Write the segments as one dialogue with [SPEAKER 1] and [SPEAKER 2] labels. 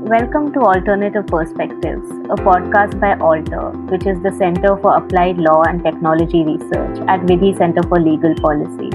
[SPEAKER 1] Welcome to Alternative Perspectives, a podcast by Alter, which is the Center for Applied Law and Technology Research at Vidhi Center for Legal Policy.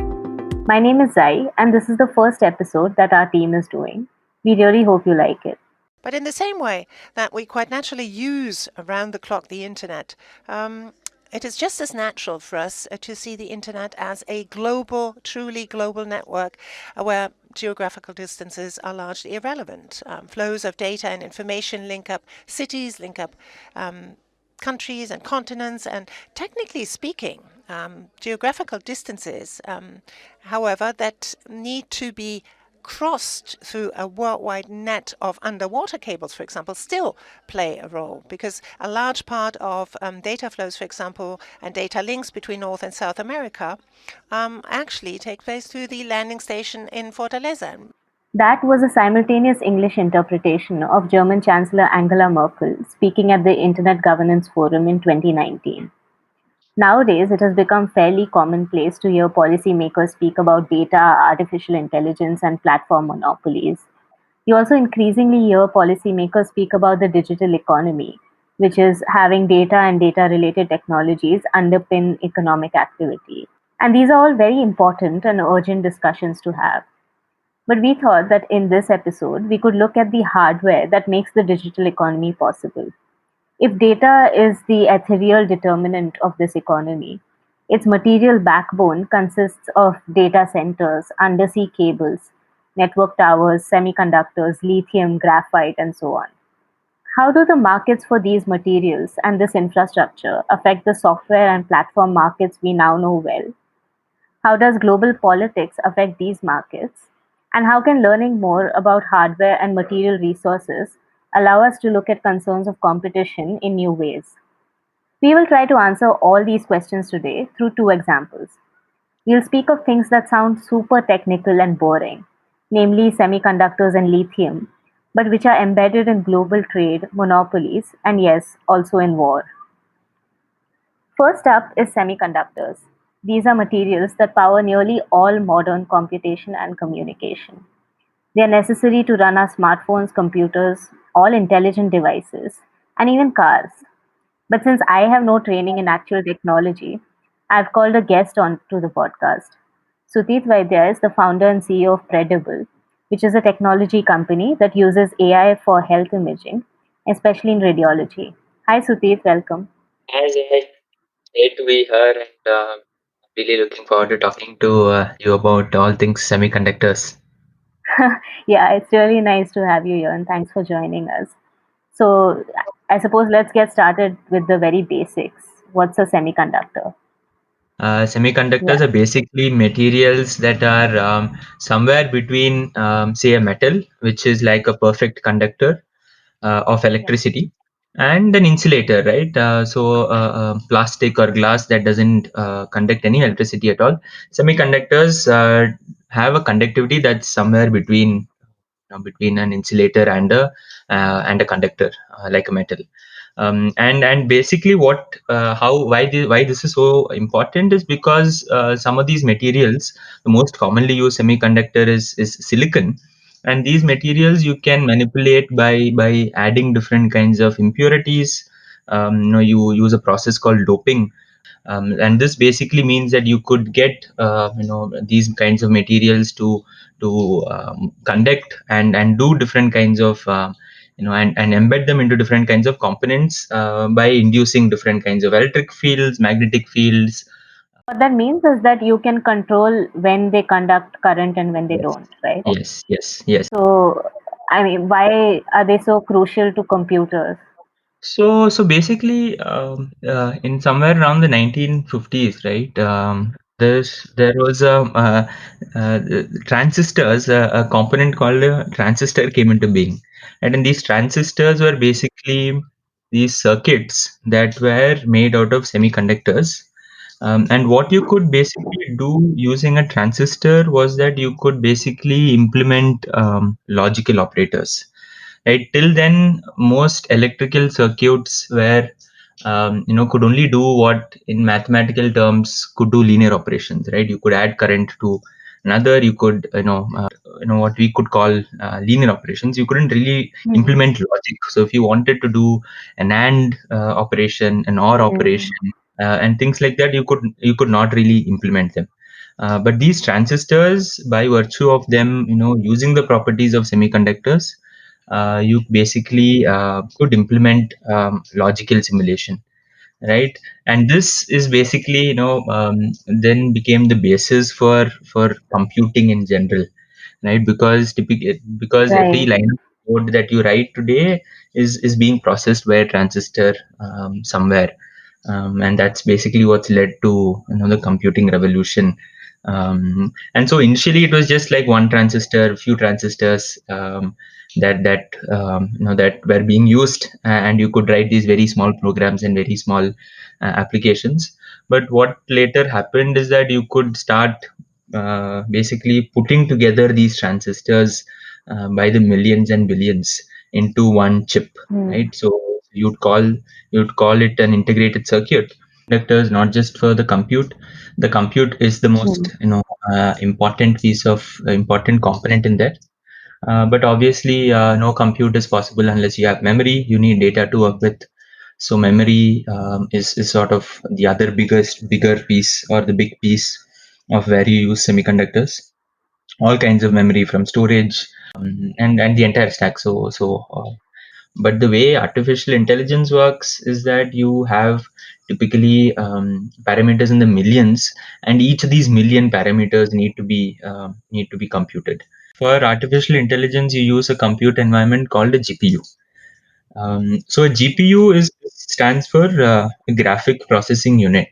[SPEAKER 1] My name is Zai, and this is the first episode that our team is doing. We really hope you like it.
[SPEAKER 2] But in the same way that we quite naturally use around the clock the internet, it is just as natural for us to see the internet as a global, truly global network where geographical distances are largely irrelevant. Flows of data and information link up cities, link up countries and continents, and technically speaking, geographical distances, however, that need to be crossed through a worldwide net of underwater cables, for example, still play a role, because a large part of data flows, for example, and data links between North and South America actually take place through the landing station in Fortaleza.
[SPEAKER 1] That was a simultaneous English interpretation of German Chancellor Angela Merkel speaking at the Internet Governance Forum in 2019. Nowadays, it has become fairly commonplace to hear policymakers speak about data, artificial intelligence, and platform monopolies. You also increasingly hear policymakers speak about the digital economy, which is having data and data related technologies underpin economic activity. And these are all very important and urgent discussions to have. But we thought that in this episode, we could look at the hardware that makes the digital economy possible. If data is the ethereal determinant of this economy, its material backbone consists of data centers, undersea cables, network towers, semiconductors, lithium, graphite, and so on. How do the markets for these materials and this infrastructure affect the software and platform markets we now know well? How does global politics affect these markets? And how can learning more about hardware and material resources allow us to look at concerns of competition in new ways? We will try to answer all these questions today through two examples. We'll speak of things that sound super technical and boring, namely semiconductors and lithium, but which are embedded in global trade, monopolies, and yes, also in war. First up is semiconductors. These are materials that power nearly all modern computation and communication. They are necessary to run our smartphones, computers, all intelligent devices, and even cars. But since I have no training in actual technology, I've called a guest on to the podcast. Suthirth Vaidya is the founder and CEO of Predible, which is a technology company that uses AI for health imaging, especially in radiology. Hi Suthirth, welcome.
[SPEAKER 3] As I great to be here and really looking forward to talking to you about all things semiconductors.
[SPEAKER 1] Yeah, it's really nice to have you here and thanks for joining us. So, I suppose let's get started with the very basics. What's a semiconductor?
[SPEAKER 3] Semiconductors
[SPEAKER 1] Yeah.
[SPEAKER 3] are basically materials that are somewhere between, say, a metal, which is like a perfect conductor of
[SPEAKER 1] Yeah.
[SPEAKER 3] electricity, and an insulator, right? Plastic or glass that doesn't conduct any electricity at all. Semiconductors have a conductivity that's somewhere between an insulator and a conductor, like a metal. And basically what how why this is so important is because some of these materials, the most commonly used semiconductor is silicon, and these materials you can manipulate by adding different kinds of impurities. You use a process called doping, and this basically means that you could get these kinds of materials to conduct and do different kinds of and embed them into different kinds of components by inducing different kinds of electric fields, magnetic fields.
[SPEAKER 1] What that means is that you can control when they conduct current and when they
[SPEAKER 3] Yes,
[SPEAKER 1] don't, right?
[SPEAKER 3] yes.
[SPEAKER 1] So, I mean, why are they so crucial to computers?
[SPEAKER 3] So basically, in somewhere around the 1950s, right? There was transistors, a component called a transistor came into being, and then these transistors were basically these circuits that were made out of semiconductors. And what you could basically do using a transistor was that you could basically implement logical operators. Right, till then, most electrical circuits were, could only do what in mathematical terms could do linear operations. Right, you could add current to Another, you could what we could call linear operations. You couldn't really implement logic. So if you wanted to do an AND operation, an OR operation, and things like that, you could not really implement them. But these transistors, by virtue of them, using the properties of semiconductors, you basically could implement logical simulation, right? And this is basically, then became the basis for computing in general, right? Because every
[SPEAKER 1] Right.
[SPEAKER 3] line of code that you write today is being processed by a transistor somewhere, and that's basically what's led to the computing revolution. And so initially it was just like one transistor, few transistors, that were being used, and you could write these very small programs and very small applications. But what later happened is that you could start basically putting together these transistors by the millions and billions into one chip, right? So you'd call it an integrated circuit. Conductors, not just for the compute. The compute is the most important component in there. But obviously, no compute is possible unless you have memory. You need data to work with. So memory is sort of the other bigger piece, or the big piece of where you use semiconductors. All kinds of memory, from storage, and the entire stack. But the way artificial intelligence works is that you have typically parameters in the millions, and each of these million parameters need to be computed. For artificial intelligence, you use a compute environment called a GPU. So a GPU stands for graphic processing unit,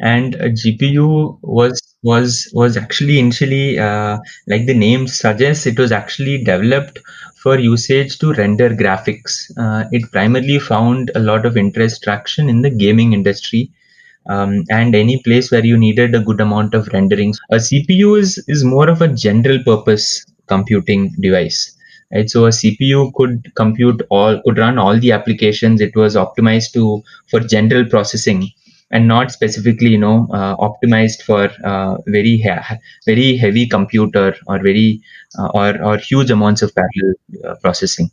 [SPEAKER 3] and a GPU was actually initially, like the name suggests, it was actually developed for usage to render graphics. It primarily found a lot of interest traction in the gaming industry, and any place where you needed a good amount of rendering. A CPU is more of a general purpose computing device, right? So a CPU could run all the applications. It was optimized for general processing, and not specifically, optimized for very heavy computer, or very or huge amounts of parallel processing,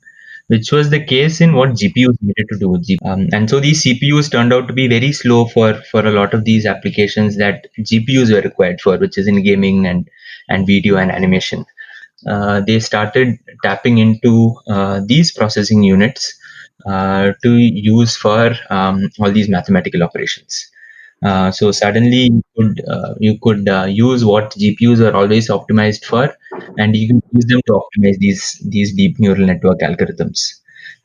[SPEAKER 3] which was the case in what GPUs needed to do. And so these CPUs turned out to be very slow for a lot of these applications that GPUs were required for, which is in gaming and video and animation. They started tapping into these processing units to use for all these mathematical operations. So suddenly you could use what GPUs are always optimized for, and you can use them to optimize these deep neural network algorithms.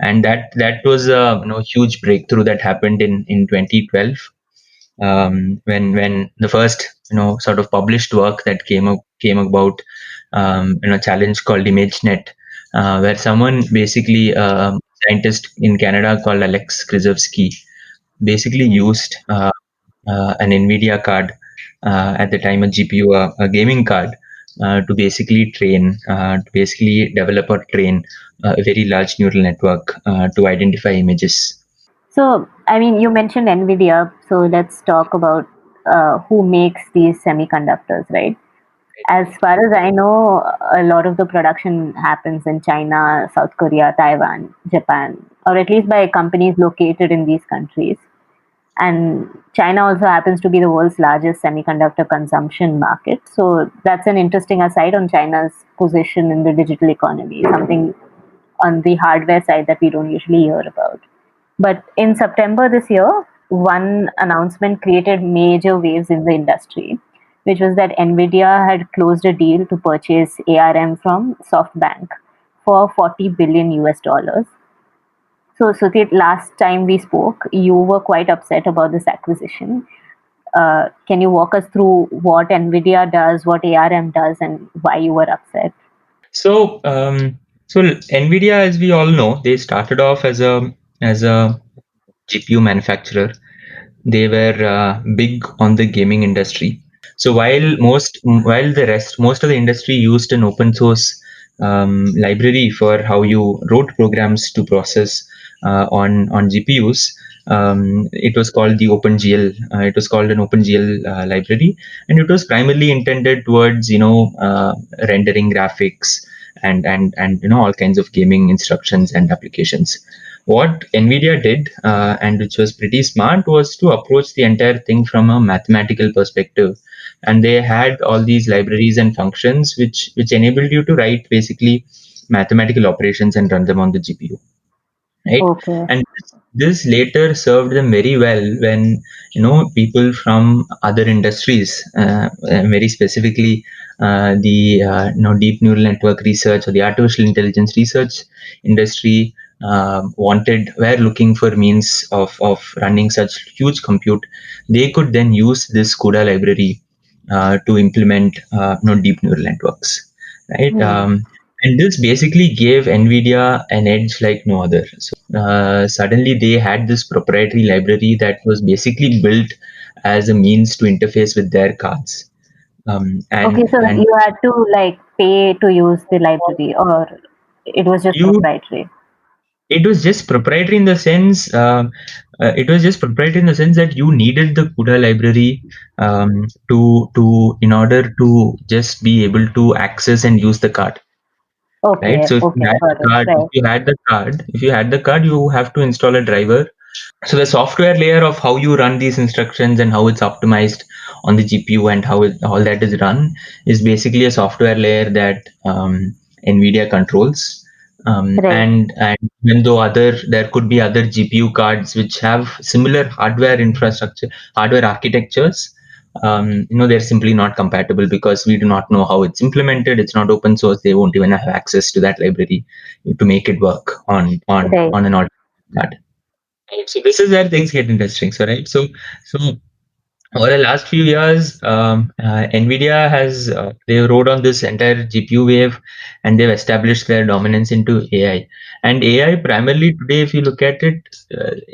[SPEAKER 3] And that was a huge breakthrough that happened in 2012, when the first sort of published work that came about, a challenge called ImageNet, where someone basically, scientist in Canada called Alex Krzyzewski, basically used an Nvidia card, at the time a GPU, a gaming card, to basically develop or train a very large neural network to identify images.
[SPEAKER 1] So, I mean, you mentioned Nvidia, so let's talk about who makes these semiconductors, right? As far as I know, a lot of the production happens in China, South Korea, Taiwan, Japan, or at least by companies located in these countries. And China also happens to be the world's largest semiconductor consumption market. So that's an interesting aside on China's position in the digital economy, something on the hardware side that we don't usually hear about. But in September this year, one announcement created major waves in the industry, which was that Nvidia had closed a deal to purchase ARM from SoftBank for 40 billion US dollars. So, Suthit, last time we spoke, you were quite upset about this acquisition. Can you walk us through what Nvidia does, what ARM does, and why you were upset?
[SPEAKER 3] So Nvidia, as we all know, they started off as a GPU manufacturer. They were big on the gaming industry. So most of the industry used an open source library for how you wrote programs to process on GPUs. It was called the OpenGL. It was called an OpenGL library, and it was primarily intended towards rendering graphics and all kinds of gaming instructions and applications. What Nvidia did, and which was pretty smart, was to approach the entire thing from a mathematical perspective, and they had all these libraries and functions which enabled you to write basically mathematical operations and run them on the GPU, right?
[SPEAKER 1] Okay.
[SPEAKER 3] And this later served them very well when people from other industries, very specifically the deep neural network research or the artificial intelligence research industry, were looking for means of running such huge compute. They could then use this CUDA library to implement deep neural networks, right?
[SPEAKER 1] Hmm.
[SPEAKER 3] And this basically gave Nvidia an edge like no other. So suddenly they had this proprietary library that was basically built as a means to interface with their cards.
[SPEAKER 1] Okay, so
[SPEAKER 3] And
[SPEAKER 1] you had to like pay to use the library, or it was just
[SPEAKER 3] you
[SPEAKER 1] proprietary?
[SPEAKER 3] it was just proprietary in the sense that you needed the CUDA library to in order to just be able to access and use the card, right?
[SPEAKER 1] Okay,
[SPEAKER 3] So if you
[SPEAKER 1] okay,
[SPEAKER 3] had
[SPEAKER 1] got
[SPEAKER 3] the
[SPEAKER 1] it.
[SPEAKER 3] card,
[SPEAKER 1] Right.
[SPEAKER 3] you have to install a driver. So the software layer of how you run these instructions and how it's optimized on the GPU and how all that is run is basically a software layer that Nvidia controls.
[SPEAKER 1] Right.
[SPEAKER 3] And even though there could be other GPU cards which have similar hardware architectures, they're simply not compatible because we do not know how it's implemented. It's not open source. They won't even have access to that library to make it work
[SPEAKER 1] Right.
[SPEAKER 3] on an alternate card. Right. So this is where things get interesting. So over the last few years, Nvidia has they rode on this entire GPU wave, and they've established their dominance into AI. And AI primarily today, if you look at it,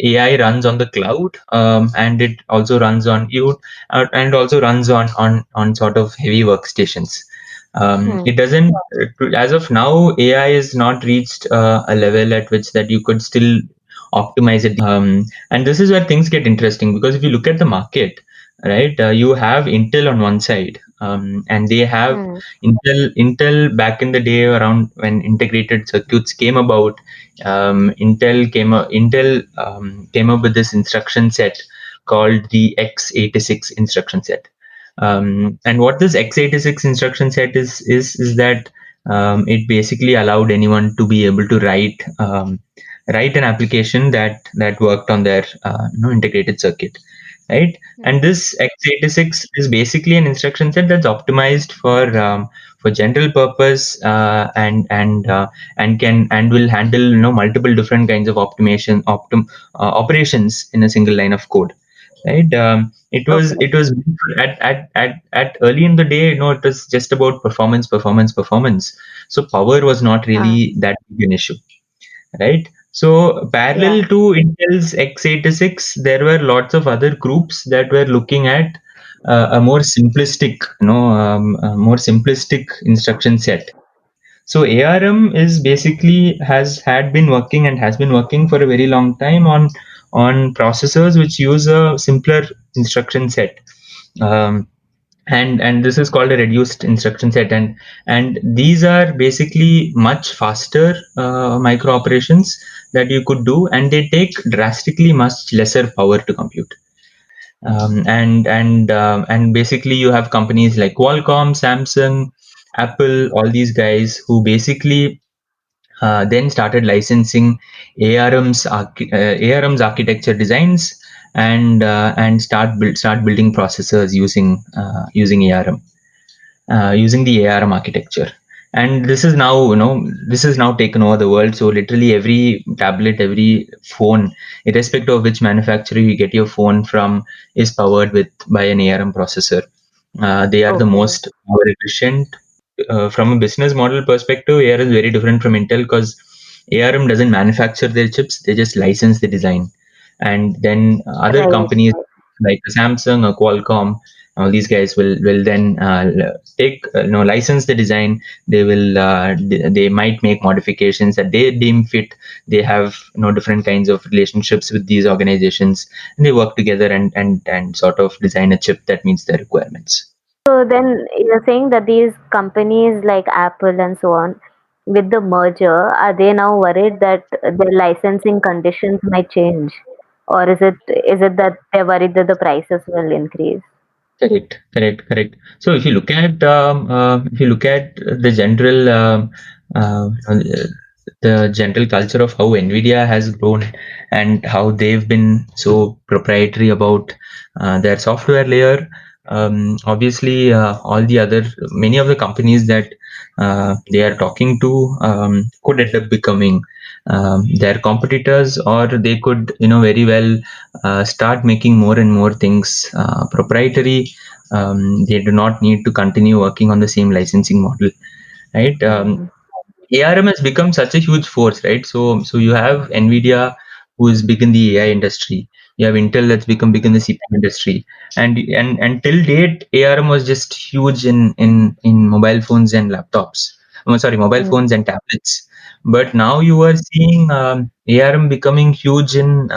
[SPEAKER 3] AI runs on the cloud, and it also runs on you, and also runs on sort of heavy workstations.
[SPEAKER 1] Hmm.
[SPEAKER 3] It doesn't, as of now, AI is not reached a level at which that you could still optimize it. And this is where things get interesting because if you look at the market, right, you have Intel on one side, and they have
[SPEAKER 1] Hmm.
[SPEAKER 3] Intel back in the day around when integrated circuits came about. Intel came up with this instruction set called the x86 instruction set. And what this x86 instruction set is that it basically allowed anyone to be able to write an application that worked on their integrated circuit, right? And this x86 is basically an instruction set that's optimized for general purpose, and will handle multiple different kinds of operations in a single line of code, right?
[SPEAKER 1] Okay.
[SPEAKER 3] It was at early in the day, it was just about performance. So power was not
[SPEAKER 1] Ah,
[SPEAKER 3] really that big an issue, right? So
[SPEAKER 1] yeah.
[SPEAKER 3] parallel to Intel's x86, there were lots of other groups that were looking at a more simplistic instruction set. So ARM is basically had been working and has been working for a very long time on processors which use a simpler instruction set. Um, and this is called a reduced instruction set, and these are basically much faster micro operations that you could do, and they take drastically much lesser power to compute. And basically you have companies like Qualcomm, Samsung, Apple, all these guys who basically then started licensing ARM's architecture designs, and start building processors using ARM, using the ARM architecture. And this is now taken over the world. So literally every tablet, every phone, irrespective of which manufacturer you get your phone from, is powered by an ARM processor. They are the
[SPEAKER 1] Okay.
[SPEAKER 3] most power efficient. From a business model perspective, ARM is very different from Intel because ARM doesn't manufacture their chips; they just license the design, and then other
[SPEAKER 1] Right.
[SPEAKER 3] companies
[SPEAKER 1] Right.
[SPEAKER 3] like Samsung or Qualcomm, All these guys will then take license the design. They might make modifications that they deem fit. They have different kinds of relationships with these organizations, and they work together and sort of design a chip that meets their requirements.
[SPEAKER 1] So then you're saying that these companies like Apple and so on, with the merger, are they now worried that their licensing conditions might change? Or is it that they're worried that the prices will increase?
[SPEAKER 3] Correct. So if you look at uh, the general culture of how Nvidia has grown and how they've been so proprietary about their software layer. Obviously, all the other many of the companies that they are talking to could end up becoming their competitors, or they could very well start making more and more things proprietary. They do not need to continue working on the same licensing model, right?
[SPEAKER 1] Mm.
[SPEAKER 3] ARM has become such a huge force, right? So you have Nvidia, who is big in the AI industry. You have Intel that's become big in the CPU industry, and till date, ARM was just huge in mobile phones and laptops. Sorry, mobile
[SPEAKER 1] Mm.
[SPEAKER 3] phones and tablets. But now you are seeing ARM becoming huge in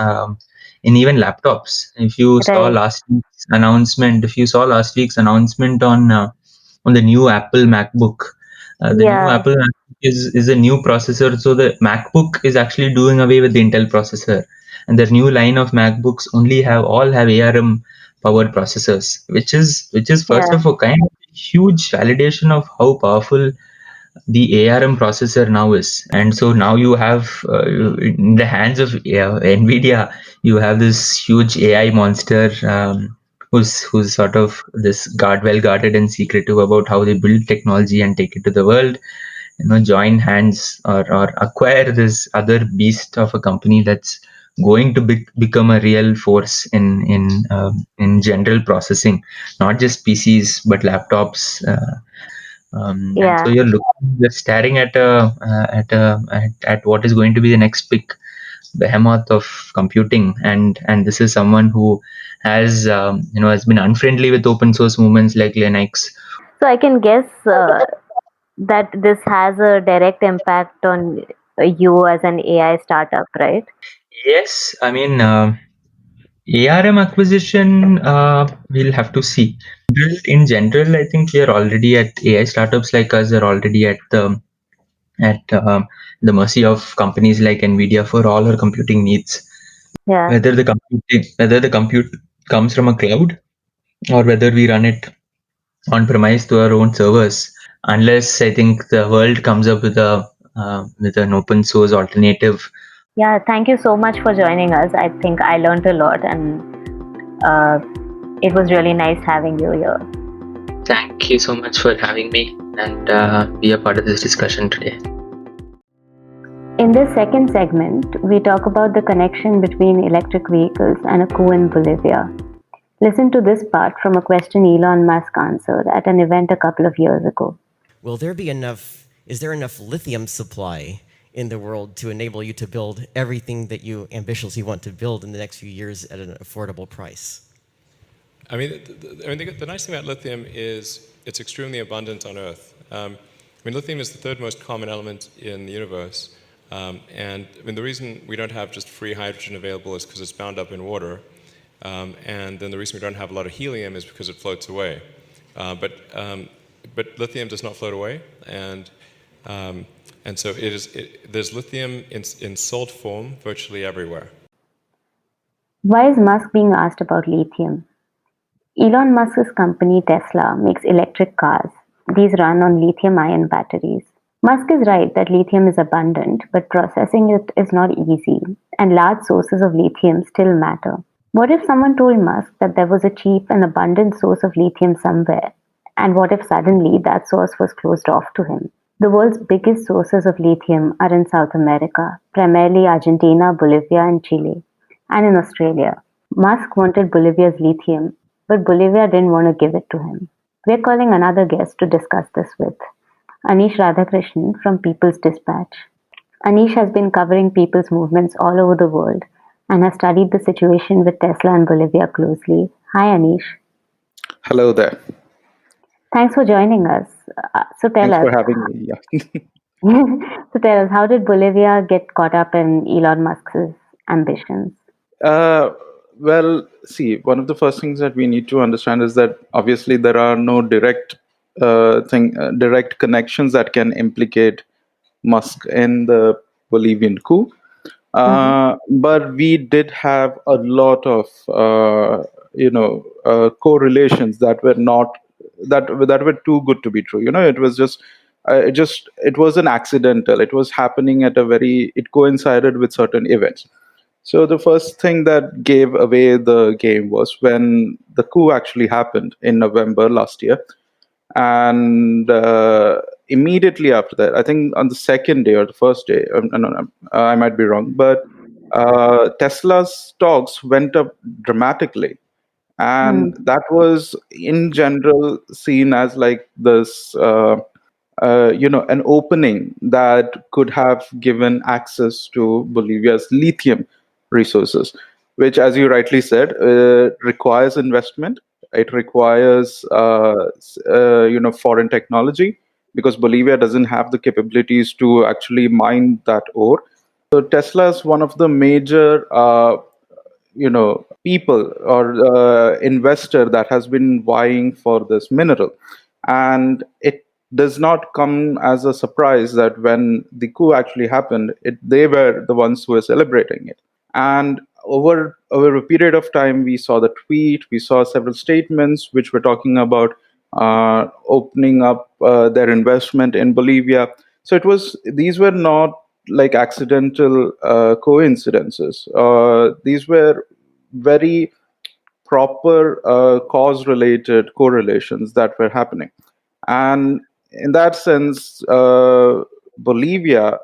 [SPEAKER 3] even laptops.
[SPEAKER 1] Right.
[SPEAKER 3] If you saw last week's announcement on the new Apple MacBook, the new
[SPEAKER 1] Yeah.
[SPEAKER 3] Apple MacBook is a new processor. So the MacBook is actually doing away with the Intel processor, and the new line of MacBooks all have ARM powered processors, which is first
[SPEAKER 1] Yeah.
[SPEAKER 3] of a kind, huge validation of how powerful the ARM processor now is. And so now you have in the hands of Nvidia, you have this huge AI monster, who's sort of this well guarded and secretive about how they build technology and take it to the world. Join hands, or acquire this other beast of a company that's going to become a real force in general processing, not just PCs but laptops. And so
[SPEAKER 1] Yeah.
[SPEAKER 3] you're staring at what is going to be the next big behemoth of computing, and this is someone who has been unfriendly with open source movements like Linux.
[SPEAKER 1] So I can guess that this has a direct impact on you as an AI startup, right?
[SPEAKER 3] Yes, I mean, ARM acquisition, we'll have to see. In general, I think we are already at AI startups like us are already at the mercy of companies like Nvidia for all our computing needs.
[SPEAKER 1] Yeah.
[SPEAKER 3] Whether the compute comes from a cloud, or whether we run it on premise to our own servers, unless I think the world comes up with an open source alternative.
[SPEAKER 1] Yeah. Thank you so much for joining us. I think I learned a lot, and it was really nice having you here.
[SPEAKER 3] Thank you so much for having me and be a part of this discussion today.
[SPEAKER 1] In this second segment, we talk about the connection between electric vehicles and a coup in Bolivia. Listen to this part from a question Elon Musk answered at an event a couple of years ago.
[SPEAKER 4] Is there enough lithium supply in the world to enable you to build everything that you ambitiously want to build in the next few years at an affordable price?
[SPEAKER 5] I mean, the nice thing about lithium is it's extremely abundant on Earth. Lithium is the third most common element in the universe. And the reason we don't have just free hydrogen available is because it's bound up in water. And then the reason we don't have a lot of helium is because it floats away. But lithium does not float away, and so there's lithium in salt form virtually everywhere.
[SPEAKER 1] Why is Musk being asked about lithium? Elon Musk's company Tesla makes electric cars. These run on lithium-ion batteries. Musk is right that lithium is abundant, but processing it is not easy, and large sources of lithium still matter. What if someone told Musk that there was a cheap and abundant source of lithium somewhere, and what if suddenly that source was closed off to him? The world's biggest sources of lithium are in South America, primarily Argentina, Bolivia, and Chile, and in Australia. Musk wanted Bolivia's lithium, but Bolivia didn't want to give it to him. We're calling another guest to discuss this with, Anish Radhakrishnan from People's Dispatch. Anish has been covering people's movements all over the world and has studied the situation with Tesla and Bolivia closely. Hi, Anish.
[SPEAKER 6] Hello there.
[SPEAKER 1] Thanks for joining us. So tell
[SPEAKER 6] Thanks
[SPEAKER 1] us,
[SPEAKER 6] for having me. Yeah.
[SPEAKER 1] so tell us, how did Bolivia get caught up in Elon Musk's ambitions?
[SPEAKER 6] Uh, well, see, one of the first things that we need to understand is that obviously there are no direct connections that can implicate Musk in the Bolivian coup. But we did have a lot of correlations that were not that were too good to be true. It was it was an accidental. It was happening at it coincided with certain events. So the first thing that gave away the game was when the coup actually happened in November last year. And immediately after that, I think on the second day or the first day, I might be wrong, but Tesla's stocks went up dramatically. And that was in general seen as like this an opening that could have given access to Bolivia's lithium resources, which, as you rightly said, requires investment. It requires foreign technology, because Bolivia doesn't have the capabilities to actually mine that ore. So Tesla is one of the major people or investor that has been vying for this mineral. And it does not come as a surprise that when the coup actually happened, they were the ones who were celebrating it. And over a period of time, we saw the tweet, we saw several statements which were talking about opening up their investment in Bolivia. So these were not like accidental coincidences. These were very proper cause-related correlations that were happening. And in that sense, Bolivia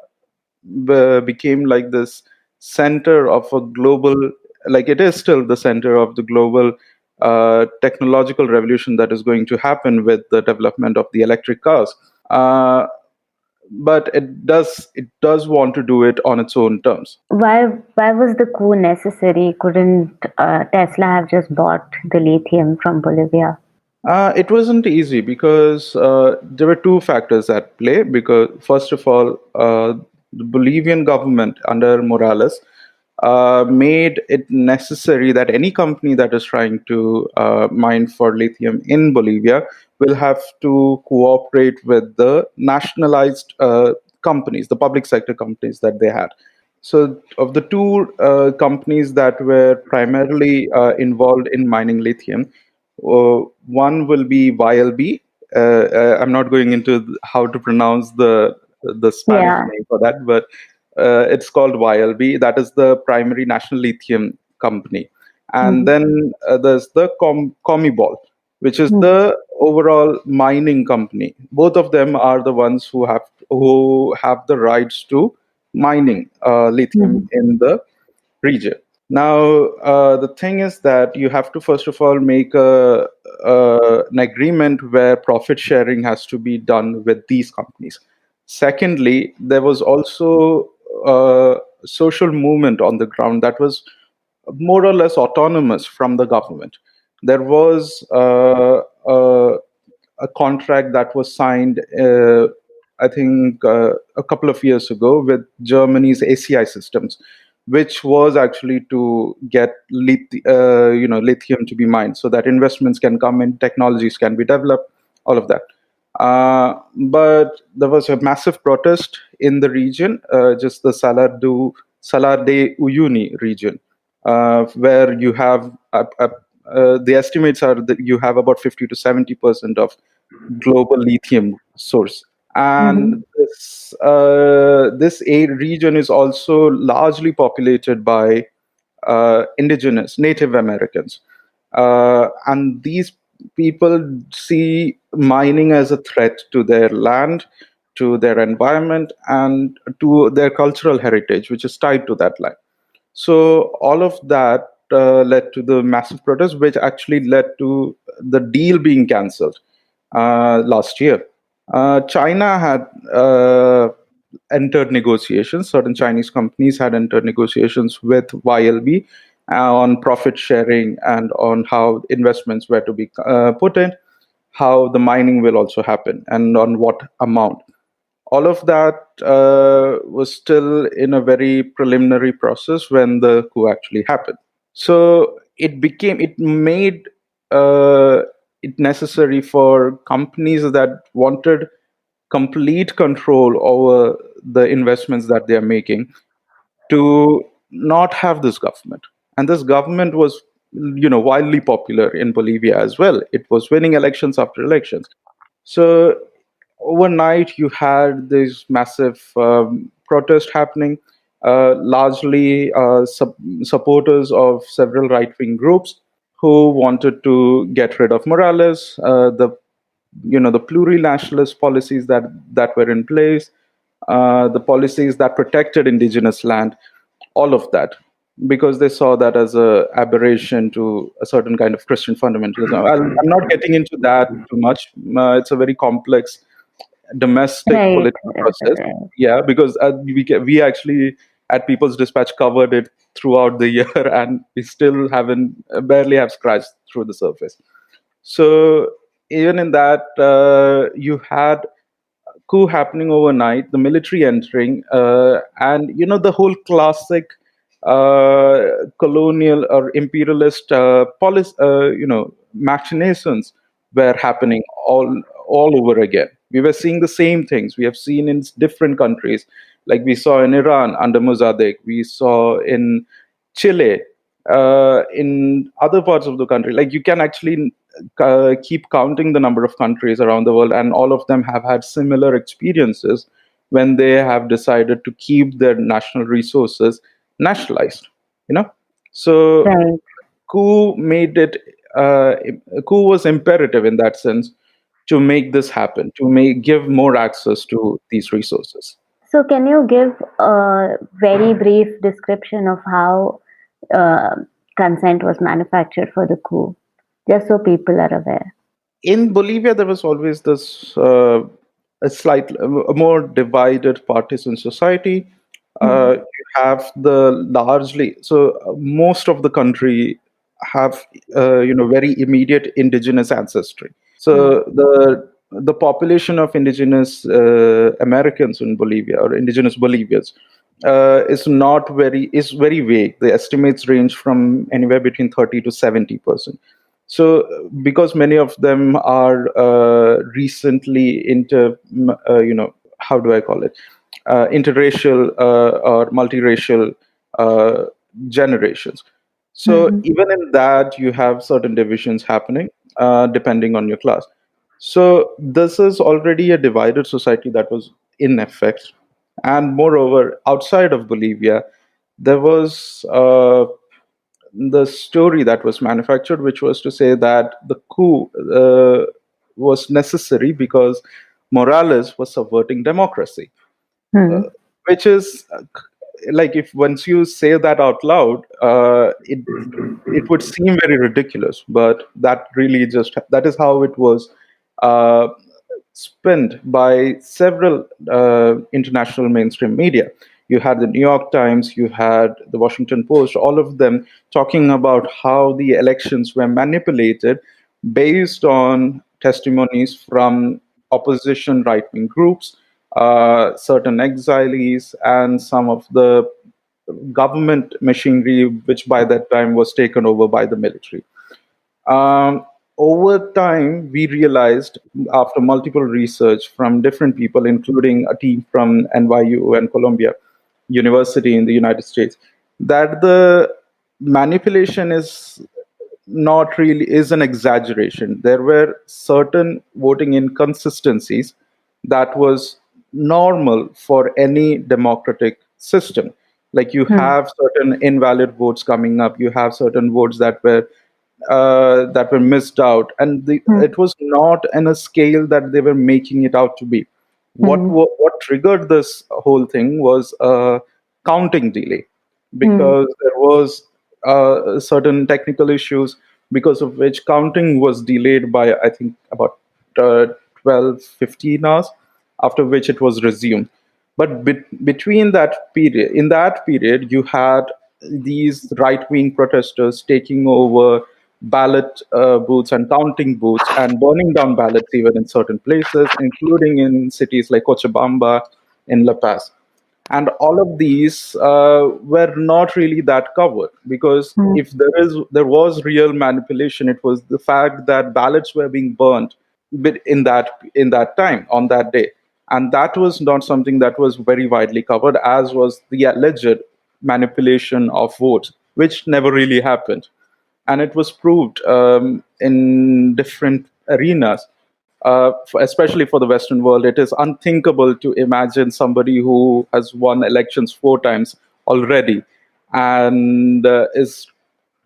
[SPEAKER 6] became like this center of a global, like it is still the center of the global technological revolution that is going to happen with the development of the electric cars. But it does want to do it on its own terms.
[SPEAKER 1] Why was the coup necessary? Couldn't Tesla have just bought the lithium from Bolivia?
[SPEAKER 6] It wasn't easy because there were two factors at play. Because first of all, the Bolivian government under Morales made it necessary that any company that is trying to mine for lithium in Bolivia will have to cooperate with the nationalized companies, the public sector companies that they had. So, of the two companies that were primarily involved in mining lithium, one will be YLB. I'm not going into how to pronounce the Spanish
[SPEAKER 1] Yeah.
[SPEAKER 6] name for that, but it's called YLB. That is the primary national lithium company. And then there's the Comibol, which is the overall mining company. Both of them are the ones who have the rights to mining lithium in the region. Now, the thing is that you have to first of all make an agreement where profit sharing has to be done with these companies. Secondly, there was also a social movement on the ground that was more or less autonomous from the government. There was a contract that was signed, I think, a couple of years ago with Germany's ACI Systems, which was actually to get lithium to be mined, so that investments can come in, technologies can be developed, all of that. But there was a massive protest in the region, just the Salar de Uyuni region, where you have the estimates are that you have about 50 to 70% of global lithium source. And this region is also largely populated by indigenous Native Americans. And these people see mining as a threat to their land, to their environment, and to their cultural heritage, which is tied to that land. So all of that led to the massive protest, which actually led to the deal being cancelled last year. China had entered negotiations. Certain Chinese companies had entered negotiations with YLB, on profit sharing, and on how investments were to be put in, how the mining will also happen, and on what amount. All of that was still in a very preliminary process when the coup actually happened. So it made uh, it necessary for companies that wanted complete control over the investments that they are making to not have this government. And this government was, widely popular in Bolivia as well. It was winning elections after elections. So overnight, you had this massive protest happening, largely supporters of several right-wing groups who wanted to get rid of Morales, the plurinationalist policies that were in place, the policies that protected indigenous land, all of that, because they saw that as a aberration to a certain kind of Christian fundamentalism. I'm not getting into that too much. It's a very complex domestic
[SPEAKER 1] Right,
[SPEAKER 6] political process.
[SPEAKER 1] right.
[SPEAKER 6] Yeah, because we actually at People's Dispatch covered it throughout the year, and we still haven't barely have scratched through the surface. So even in that, you had coup happening overnight, the military entering, and the whole classic colonial or imperialist policy, machinations were happening all over again. We were seeing the same things we have seen in different countries, like we saw in Iran under Mossadegh, we saw in Chile, in other parts of the country. Like you can actually keep counting the number of countries around the world, and all of them have had similar experiences when they have decided to keep their national resources nationalized. You know, so
[SPEAKER 1] Right.
[SPEAKER 6] coup made it. Coup was imperative in that sense to make this happen, to give more access to these resources.
[SPEAKER 1] So, can you give a very brief description of how uh, consent was manufactured for the coup, just so people are aware?
[SPEAKER 6] In Bolivia, there was always this a more divided partisan society.
[SPEAKER 1] Mhm.
[SPEAKER 6] You have the largely most of the country have very immediate indigenous ancestry.
[SPEAKER 1] Mm.
[SPEAKER 6] So the population of indigenous Americans in Bolivia, or indigenous Bolivians, is very vague. The estimates range from anywhere between 30 to 70%. So because many of them are recently how do I call it, interracial or multiracial uh, generations. So
[SPEAKER 1] Mhm.
[SPEAKER 6] even in that, you have certain divisions happening depending on your class. So this is already a divided society that was in effect. And moreover, outside of Bolivia, there was the story that was manufactured, which was to say that the coup was necessary because Morales was subverting democracy, uh,
[SPEAKER 1] Mhm.
[SPEAKER 6] which is like, if once you say that out loud, it would seem very ridiculous, but that is how it was uh, spent by several international mainstream media. You had the New York Times, you had the Washington Post, all of them talking about how the elections were manipulated based on testimonies from opposition right wing groups, certain exiles, and some of the government machinery, which by that time was taken over by the military. Um, Over time, we realized, after multiple research from different people, including a team from NYU and Columbia University in the United States, that the manipulation is an exaggeration. There were certain voting inconsistencies that was normal for any democratic system. Like you
[SPEAKER 1] Mhm.
[SPEAKER 6] have certain invalid votes coming up, you have certain votes that were missed out, and
[SPEAKER 1] Mhm.
[SPEAKER 6] it was not in a scale that they were making it out to be.
[SPEAKER 1] Mhm.
[SPEAKER 6] What triggered this whole thing was a counting delay,
[SPEAKER 1] Mhm.
[SPEAKER 6] because there was certain technical issues, because of which counting was delayed by, I think, about 12 15 hours, after which it was resumed. But between that period, in that period, you had these right-wing protesters taking over ballot booths and counting booths and burning down ballots even in certain places, including in cities like Cochabamba, in La Paz. And all of these were not really that covered, because if there was real manipulation, it was the fact that ballots were being burnt in that time on that day, and that was not something that was very widely covered, as was the alleged manipulation of votes, which never really happened. And it was proved in different arenas. Especially for the Western world, it is unthinkable to imagine somebody who has won elections 4 times already and is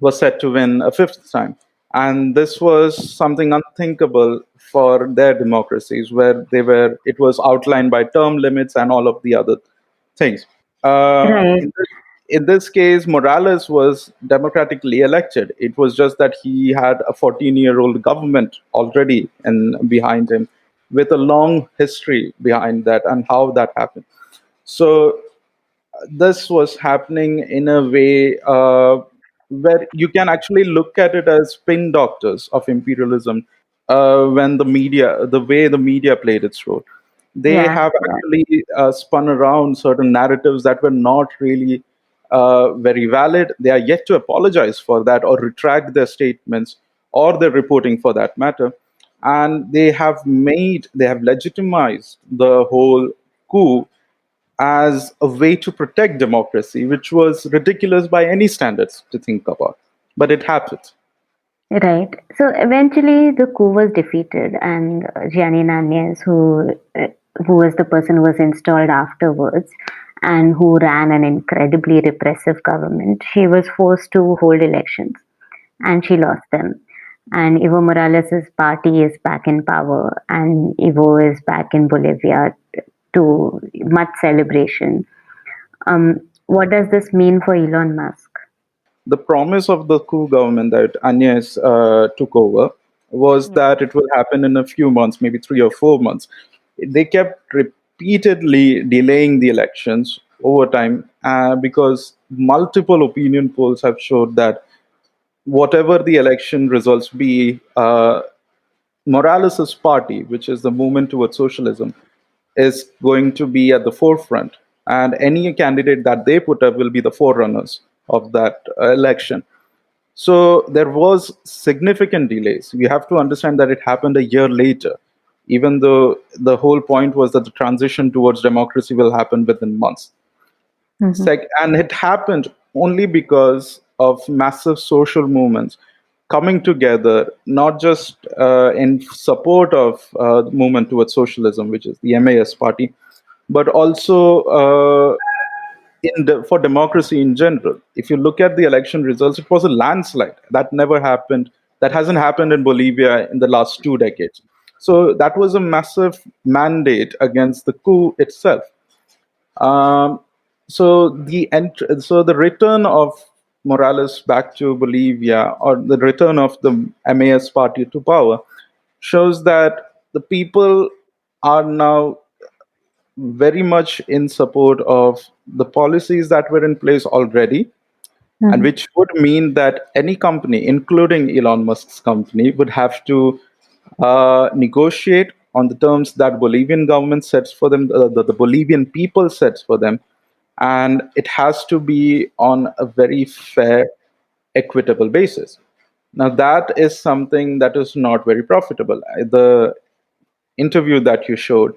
[SPEAKER 6] was set to win a fifth time. And this was something unthinkable for their democracies, where it was outlined by term limits and all of the other things.
[SPEAKER 1] Right.
[SPEAKER 6] In this case, Morales was democratically elected. It was just that he had a 14-year-old government already behind him, with a long history behind that and how that happened. So this was happening in a way where you can actually look at it as spin doctors of imperialism. When the way the media played its role, they
[SPEAKER 1] Yeah.
[SPEAKER 6] have actually spun around certain narratives that were not really very valid. They are yet to apologize for that or retract their statements or their reporting for that matter. And they have legitimized the whole coup as a way to protect democracy, which was ridiculous by any standards to think about. But it happened.
[SPEAKER 1] Right. So eventually the coup was defeated, and Gianni Nanes, who was the person who was installed afterwards and who ran an incredibly repressive government, she was forced to hold elections and she lost them. And Evo Morales' party is back in power, and Evo is back in Bolivia to much celebration. What does this mean for Elon Musk?
[SPEAKER 6] The promise of the coup government that Agnes took over was that it will happen in a few months, maybe 3 or 4 months. They kept repeatedly delaying the elections over time because multiple opinion polls have showed that whatever the election results be, Morales' party, which is the movement towards socialism, is going to be at the forefront. And any candidate that they put up will be the forerunners of that election. So there was significant delays. We have to understand that it happened a year later, even though the whole point was that the transition towards democracy will happen within months. And it happened only because of massive social movements coming together, not just in support of the movement towards socialism, which is the MAS party, but also for democracy in general. If you look at the election results, it was a landslide. That never happened. That hasn't happened in Bolivia in the last 2 decades. So that was a massive mandate against the coup itself. Um, so the return of Morales back to Bolivia, or the return of the MAS party to power, shows that the people are now very much in support of the policies that were in place already, and which would mean that any company, including Elon Musk's company, would have to negotiate on the terms that Bolivian government sets for them, the Bolivian people sets for them, and it has to be on a very fair, equitable basis. Now, that is something that is not very profitable. The interview that you showed,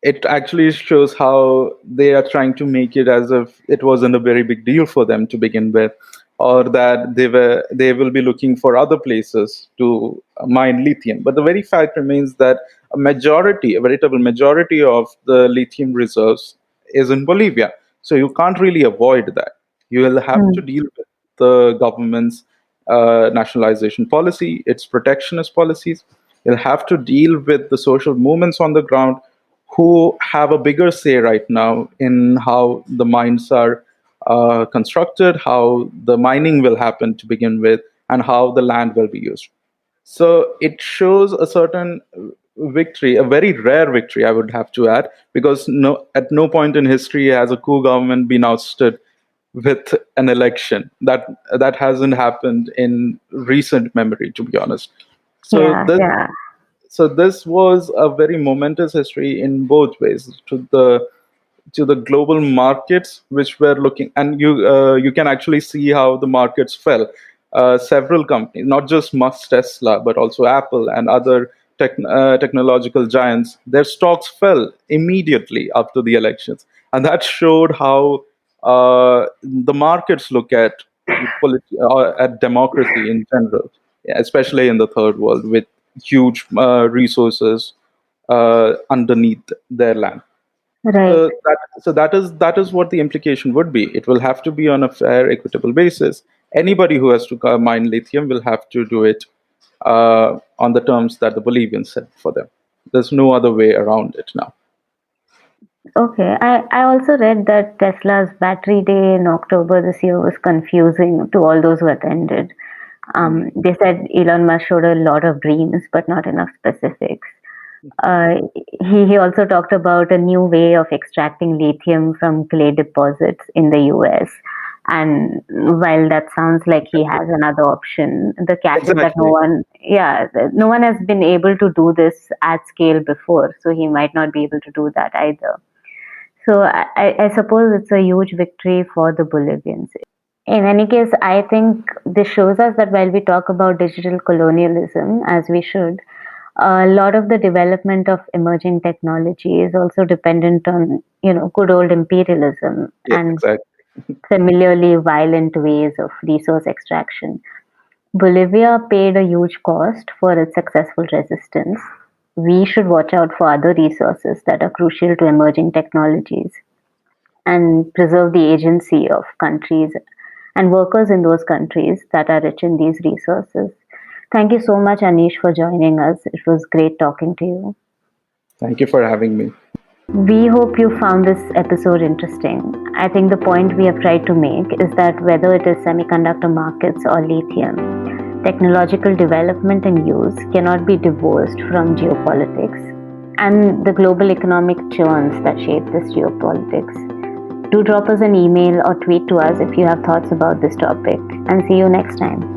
[SPEAKER 6] it actually shows how they are trying to make it as if it wasn't a very big deal for them to begin with, or that they will be looking for other places to mine lithium. But the very fact remains that a veritable majority of the lithium reserves is in Bolivia. So you can't really avoid that. You will have to deal with the government's nationalization policy, its protectionist policies. You'll have to deal with the social movements on the ground who have a bigger say right now in how the mines are constructed, how the mining will happen to begin with, and how the land will be used. So it shows a certain victory, a very rare victory, I would have to add, because at no point in history has a coup government been ousted with an election. That hasn't happened in recent memory, to be honest. So
[SPEAKER 1] Yeah,
[SPEAKER 6] this
[SPEAKER 1] yeah.
[SPEAKER 6] so this was a very momentous history in both ways, to the global markets, which were looking, and you can actually see how the markets fell. Several companies, not just Musk Tesla, but also Apple and other technological giants, their stocks fell immediately after the elections, and that showed how the markets look at democracy in general, especially in the third world with huge resources underneath their land.
[SPEAKER 1] Right.
[SPEAKER 6] So that is what the implication would be. It will have to be on a fair, equitable basis. Anybody who has to mine lithium will have to do it on the terms that the Bolivians set for them. There's no other way around it now.
[SPEAKER 1] Okay. I also read that Tesla's battery day in October this year was confusing to all those who attended. They said Elon Musk showed a lot of dreams, but not enough specifics. Uh, he also talked about a new way of extracting lithium from clay deposits in the US. And while that sounds like he has another option, the catch is that
[SPEAKER 6] Exactly.
[SPEAKER 1] no one has been able to do this at scale before. So he might not be able to do that either. So I suppose it's a huge victory for the Bolivians. In any case, I think this shows us that while we talk about digital colonialism, as we should, a lot of the development of emerging technology is also dependent on, good old imperialism
[SPEAKER 6] Yes,
[SPEAKER 1] and
[SPEAKER 6] exactly.
[SPEAKER 1] similarly violent ways of resource extraction. Bolivia paid a huge cost for its successful resistance. We should watch out for other resources that are crucial to emerging technologies and preserve the agency of countries and workers in those countries that are rich in these resources. Thank you so much, Anish, for joining us. It was great talking to you.
[SPEAKER 6] Thank you for having me.
[SPEAKER 1] We hope you found this episode interesting. I think the point we have tried to make is that whether it is semiconductor markets or lithium, technological development and use cannot be divorced from geopolitics and the global economic churns that shape this geopolitics. Do drop us an email or tweet to us if you have thoughts about this topic, and see you next time.